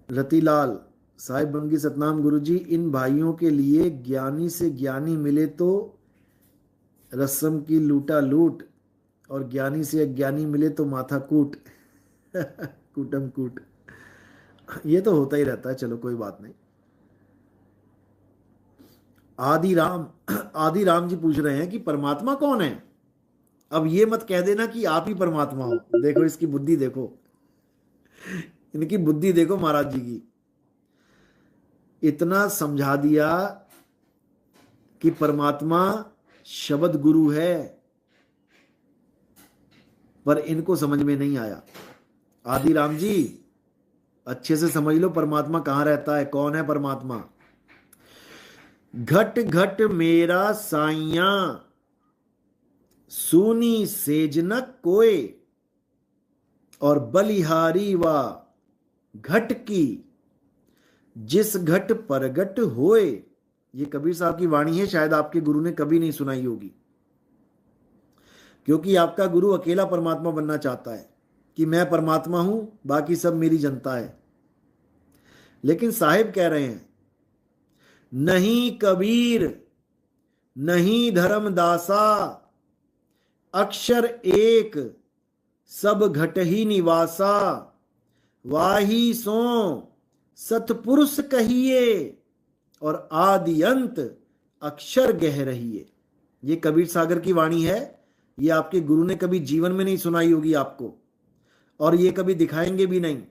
रतिलाल साहिब बंगी सतनाम गुरुजी, इन भाइयों के लिए ज्ञानी से ज्ञानी मिले तो रस्म की लूटा लूट, और ज्ञानी से अज्ञानी मिले तो माथा कूट। कूटम कूट। ये तो होता ही रहता है, चलो कोई बात नहीं। आदि राम जी पूछ रहे हैं कि परमात्मा कौन है। अब ये मत कह देना कि आप ही परमात्मा हो। देखो इसकी बुद्धि देखो, इनकी बुद्धि देखो महाराज जी की। इतना समझा दिया कि परमात्मा शब्द गुरु है, पर इनको समझ में नहीं आया। आदि राम जी अच्छे से समझ लो, परमात्मा कहां रहता है, कौन है परमात्मा। घट घट मेरा साइया, सूनी सेजनक कोय, और बलिहारी वा घट की, जिस घट परगट होए। ये कबीर साहब की वाणी है, शायद आपके गुरु ने कभी नहीं सुनाई होगी, क्योंकि आपका गुरु अकेला परमात्मा बनना चाहता है कि मैं परमात्मा हूं, बाकी सब मेरी जनता है। लेकिन साहिब कह रहे हैं नहीं कबीर, नहीं धर्म दासा, अक्षर एक सब घट ही निवासा, वाही सो सतपुरुष कहिए, और आदि अंत अक्षर गह रहिए। ये कबीर सागर की वाणी है। ये आपके गुरु ने कभी जीवन में नहीं सुनाई होगी आपको, और ये कभी दिखाएंगे भी नहीं।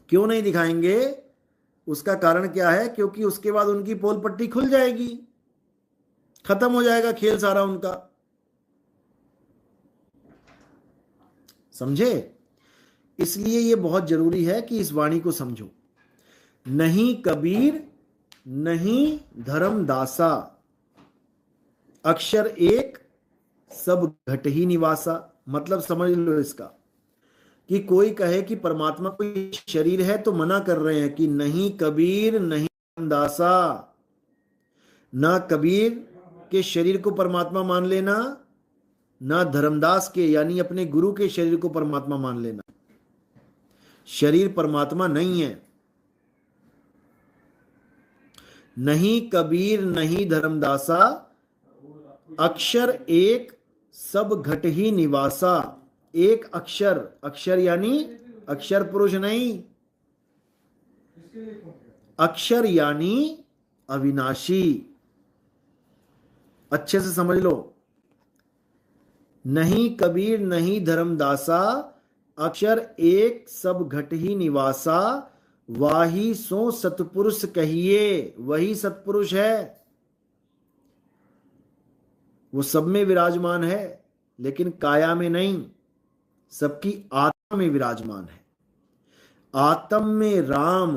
क्यों नहीं दिखाएंगे? उसका कारण क्या है? क्योंकि उसके बाद उनकी पोल पट्टी खुल जाएगी, खत्म हो जाएगा खेल सारा उनका। समझे? इसलिए यह बहुत जरूरी है कि इस वाणी को समझो। नहीं कबीर नहीं धर्म दासा, अक्षर एक सब घट ही निवासा। मतलब समझ लो इसका, कि कोई कहे कि परमात्मा कोई शरीर है तो मना कर रहे हैं कि नहीं कबीर नहीं धर्म दासा। ना कबीर के शरीर को परमात्मा मान लेना, ना धर्मदास के यानी अपने गुरु के शरीर को परमात्मा मान लेना। शरीर परमात्मा नहीं है। नहीं कबीर नहीं धर्मदासा, अक्षर एक सब घट ही निवासा। एक अक्षर, अक्षर यानी अक्षर पुरुष नहीं, अक्षर यानी अविनाशी। अच्छे से समझ लो। नहीं कबीर नहीं धर्मदासा, अक्षर एक सब घट ही निवासा, वाही सो सतपुरुष कहिए। वही सतपुरुष है, वो सब में विराजमान है, लेकिन काया में नहीं, सबकी आत्मा में विराजमान है। आत्म में राम,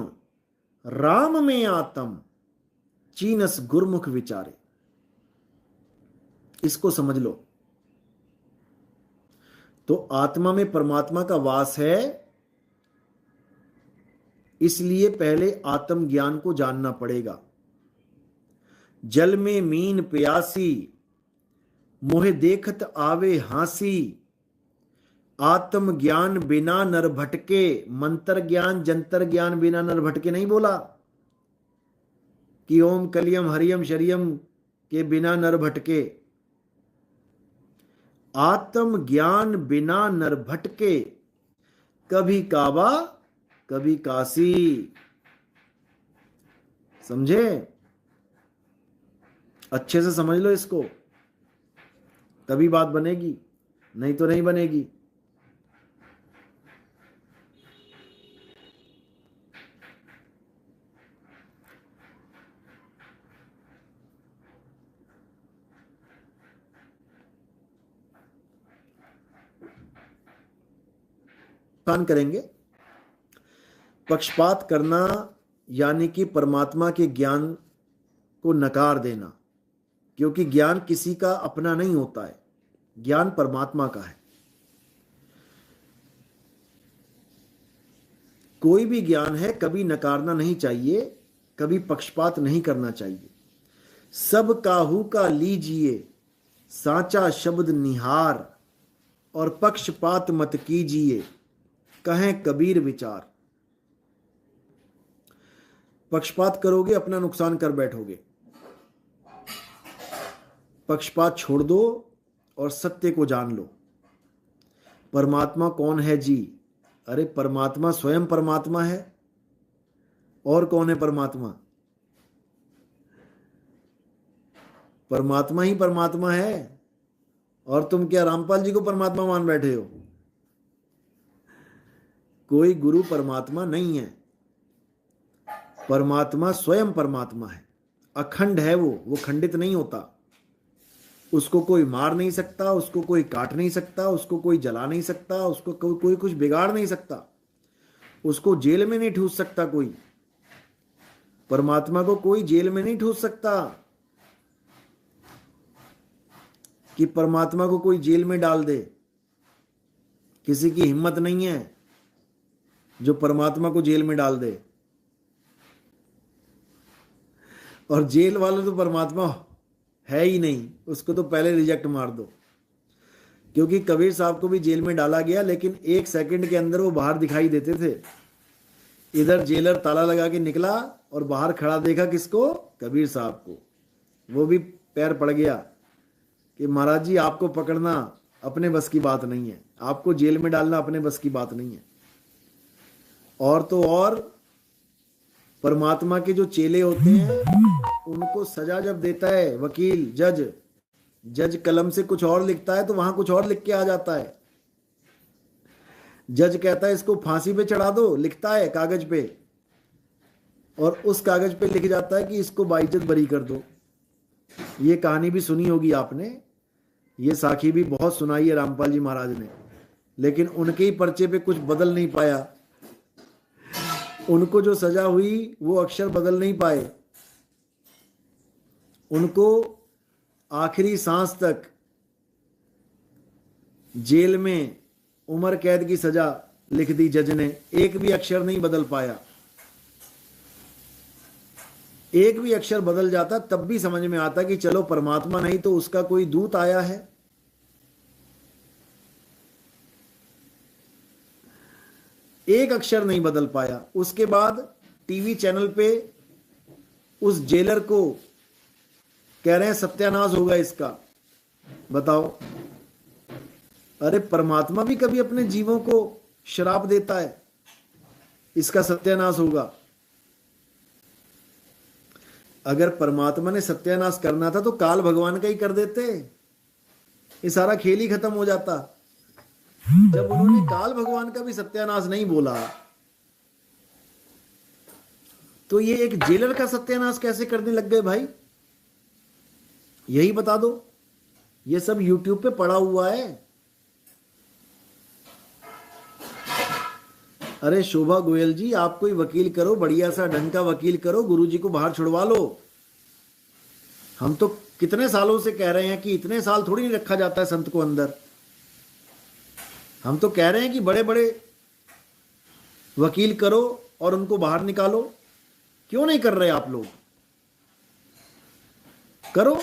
राम में आत्म, चीनस गुरमुख विचारे। इसको समझ लो। तो आत्मा में परमात्मा का वास है, इसलिए पहले आत्म ज्ञान को जानना पड़ेगा। जल में मीन प्यासी, मोहे देखत आवे हांसी, आत्म ज्ञान बिना नर भटके। मंत्र ज्ञान जंतर ज्ञान बिना नर भटके नहीं बोला कि ओम कलियम हरियम शरियम के बिना नर भटके। आत्म ज्ञान बिना नर भटके, कभी काबा कभी काशी। समझे? अच्छे से समझ लो इसको, तभी बात बनेगी, नहीं तो नहीं बनेगी। करेंगे पक्षपात करना यानी कि परमात्मा के ज्ञान को नकार देना, क्योंकि ज्ञान किसी का अपना नहीं होता है, ज्ञान परमात्मा का है। कोई भी ज्ञान है, कभी नकारना नहीं चाहिए, कभी पक्षपात नहीं करना चाहिए। सब काहू का लीजिए साचा शब्द निहार, और पक्षपात मत कीजिए कहें कबीर विचार। पक्षपात करोगे अपना नुकसान कर बैठोगे। पक्षपात छोड़ दो और सत्य को जान लो। परमात्मा कौन है जी? अरे परमात्मा स्वयं परमात्मा है। और कौन है परमात्मा? परमात्मा ही परमात्मा है। और तुम क्या रामपाल जी को परमात्मा मान बैठे हो? कोई गुरु परमात्मा नहीं है। परमात्मा स्वयं परमात्मा है, अखंड है। वो खंडित नहीं होता। उसको कोई मार नहीं सकता, उसको कोई काट नहीं सकता, उसको कोई जला नहीं सकता, उसको कोई कुछ बिगाड़ नहीं सकता, उसको जेल में नहीं ठूस सकता कोई। परमात्मा को कोई जेल में नहीं ठूस सकता कि परमात्मा को कोई जेल में डाल दे। किसी की हिम्मत नहीं है जो परमात्मा को जेल में डाल दे। और जेल वाला तो परमात्मा है ही नहीं, उसको तो पहले रिजेक्ट मार दो। क्योंकि कबीर साहब को भी जेल में डाला गया, लेकिन 1 सेकंड के अंदर वो बाहर दिखाई देते थे। इधर जेलर ताला लगा के निकला और बाहर खड़ा देखा किसको? कबीर साहब को। वो भी पैर पड़ गया कि महाराज जी आपको पकड़ना अपने बस की बात नहीं है, आपको जेल में डालना अपने बस की बात नहीं है। और तो और परमात्मा के जो चेले होते हैं उनको सजा जब देता है वकील, जज कलम से कुछ और लिखता है तो वहां कुछ और लिख के आ जाता है। जज कहता है इसको फांसी पे चढ़ा दो, लिखता है कागज पे, और उस कागज पे लिख जाता है कि इसको बाइज्जत बरी कर दो। ये कहानी भी सुनी होगी आपने, ये साखी भी बहुत सुनाई है रामपाल जी महाराज ने, लेकिन उनके ही पर्चे पे कुछ बदल नहीं पाया। उनको जो सजा हुई वो अक्षर बदल नहीं पाए। उनको आखिरी सांस तक जेल में उम्र कैद की सजा लिख दी जज ने, एक भी अक्षर नहीं बदल पाया। एक भी अक्षर बदल जाता तब भी समझ में आता कि चलो परमात्मा नहीं तो उसका कोई दूत आया है। एक अक्षर नहीं बदल पाया। उसके बाद टीवी चैनल पे उस जेलर को कह रहे हैं सत्यानाश होगा इसका। बताओ, अरे परमात्मा भी कभी अपने जीवों को श्राप देता है, इसका सत्यानाश होगा। अगर परमात्मा ने सत्यानाश करना था तो काल भगवान का ही कर देते, ये सारा खेल ही खत्म हो जाता। जब उन्होंने काल भगवान का भी सत्यानाश नहीं बोला तो ये एक जेलर का सत्यानाश कैसे करने लग गए भाई? यही बता दो। ये सब यूट्यूब पे पड़ा हुआ है। अरे शोभा गोयल जी, आप कोई वकील करो, बढ़िया सा ढंग का वकील करो, गुरुजी को बाहर छुड़वा लो। हम तो कितने सालों से कह रहे हैं कि इतने साल थोड़ी नहीं रखा जाता है संत को अंदर। हम तो कह रहे हैं कि बड़े बड़े वकील करो और उनको बाहर निकालो। क्यों नहीं कर रहे आप लोग? करो।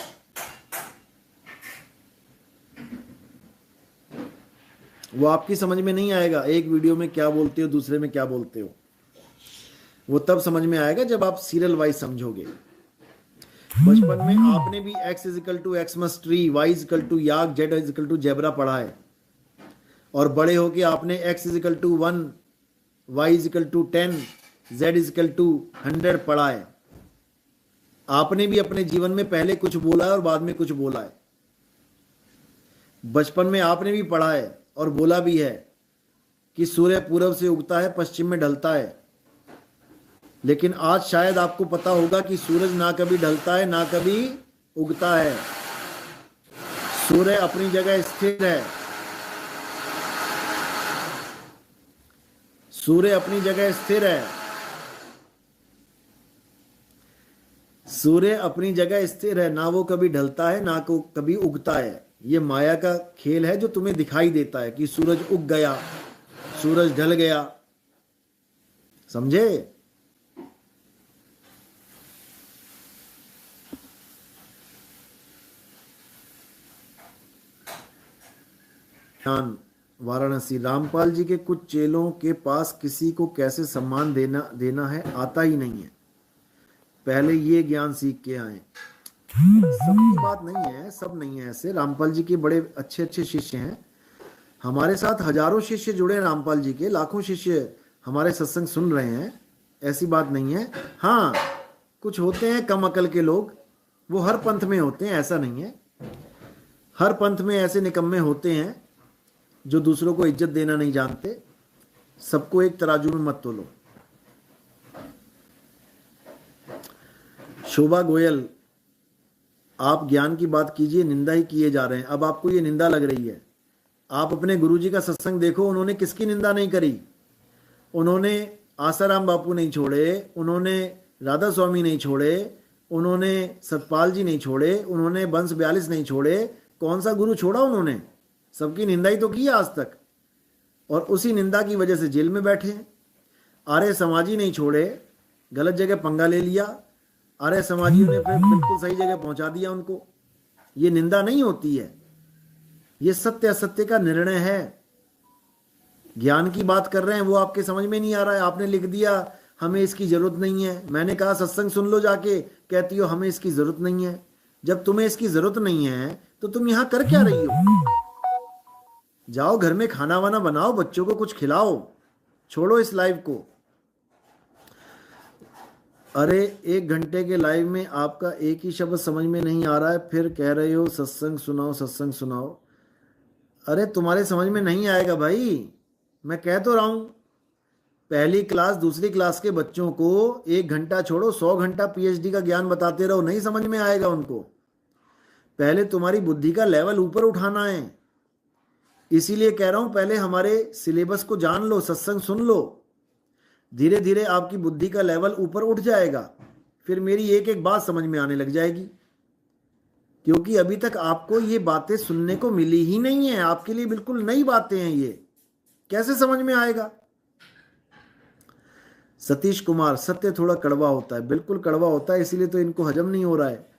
वो आपकी समझ में नहीं आएगा, एक वीडियो में क्या बोलते हो, दूसरे में क्या बोलते हो। वो तब समझ में आएगा जब आप सीरियल वाइज समझोगे। बचपन में आपने भी x equal to Xmas tree, y equal to yak, z equal to zebra पढ़ा है, और बड़े होके आपने x equal to 1, y equal to 10, z equal to 100 पढ़ा है। आपने भी अपने जीवन में पहले कुछ बोला है और बाद में कुछ बोला है। बचपन में आपने भी पढ़ा है और बोला भी है कि सूर्य पूरब से उगता है, पश्चिम में ढलता है। लेकिन आज शायद आपको पता होगा कि सूरज ना कभी ढलता है ना कभी उगता है। सूर्य अपनी जगह स्थिर है। सूर्य अपनी जगह स्थिर है। सूर्य अपनी जगह स्थिर है, ना वो कभी ढलता है ना को कभी उगता है। ये माया का खेल है जो तुम्हें दिखाई देता है कि सूरज उग गया, सूरज ढल गया। समझे? वाराणसी, रामपाल जी के कुछ चेलों के पास किसी को कैसे सम्मान देना है आता ही नहीं है। पहले ये ज्ञान सीख के आए। सबकी बात नहीं है, सब नहीं है ऐसे। रामपाल जी के बड़े अच्छे अच्छे शिष्य हैं। हमारे साथ हजारों शिष्य जुड़े हैं रामपाल जी के, लाखों शिष्य हमारे सत्संग सुन रहे हैं। ऐसी बात नहीं है। हाँ, कुछ होते हैं कम अकल के लोग, वो हर पंथ में होते हैं, ऐसा नहीं है। हर पंथ में ऐसे निकम्मे होते हैं जो दूसरों को इज्जत देना नहीं जानते। सबको एक तराजू में मत तोलो। शोभा गोयल, आप ज्ञान की बात कीजिए, निंदा ही किए जा रहे हैं। अब आपको ये निंदा लग रही है। आप अपने गुरुजी का सत्संग देखो, उन्होंने किसकी निंदा नहीं करी। उन्होंने आसाराम बापू नहीं छोड़े, उन्होंने राधा स्वामी नहीं छोड़े, उन्होंने सतपाल जी नहीं छोड़े, उन्होंने बंस 42 नहीं छोड़े। कौन सा गुरु छोड़ा उन्होंने? सबकी निंदा ही तो की आज तक, और उसी निंदा की वजह से जेल में बैठे हैं। आर्य समाजी नहीं छोड़े, गलत जगह पंगा ले लिया। आर्य समाजियों ने फिर बिल्कुल सही जगह पहुंचा दिया उनको। ये निंदा नहीं होती है, ये सत्य असत्य का निर्णय है। ज्ञान की बात कर रहे हैं, वो आपके समझ में नहीं आ रहा है। आपने लिख दिया हमें इसकी जरूरत नहीं है। मैंने कहा सत्संग सुन लो जाके, कहती हो हमें इसकी जरूरत नहीं है। जब तुम्हें इसकी जरूरत नहीं है तो तुम यहां कर क्या रही हो? जाओ घर में खाना वाना बनाओ, बच्चों को कुछ खिलाओ, छोड़ो इस लाइव को। अरे 1 घंटे के लाइव में आपका एक ही शब्द समझ में नहीं आ रहा है, फिर कह रहे हो सत्संग सुनाओ सत्संग सुनाओ। अरे तुम्हारे समझ में नहीं आएगा भाई, मैं कह तो रहा हूं। पहली क्लास दूसरी क्लास के बच्चों को 1 घंटा छोड़ो 100 घंटा पीएचडी का ज्ञान बताते रहो, नहीं समझ में आएगा उनको। पहले तुम्हारी बुद्धि का लेवल ऊपर उठाना है। इसीलिए कह रहा हूं पहले हमारे सिलेबस को जान लो, सत्संग सुन लो, धीरे धीरे आपकी बुद्धि का लेवल ऊपर उठ जाएगा, फिर मेरी एक एक बात समझ में आने लग जाएगी। क्योंकि अभी तक आपको ये बातें सुनने को मिली ही नहीं है, आपके लिए बिल्कुल नई बातें हैं, ये कैसे समझ में आएगा? सतीश कुमार, सत्य थोड़ा कड़वा होता है, बिल्कुल कड़वा होता है, इसीलिए तो इनको हजम नहीं हो रहा है।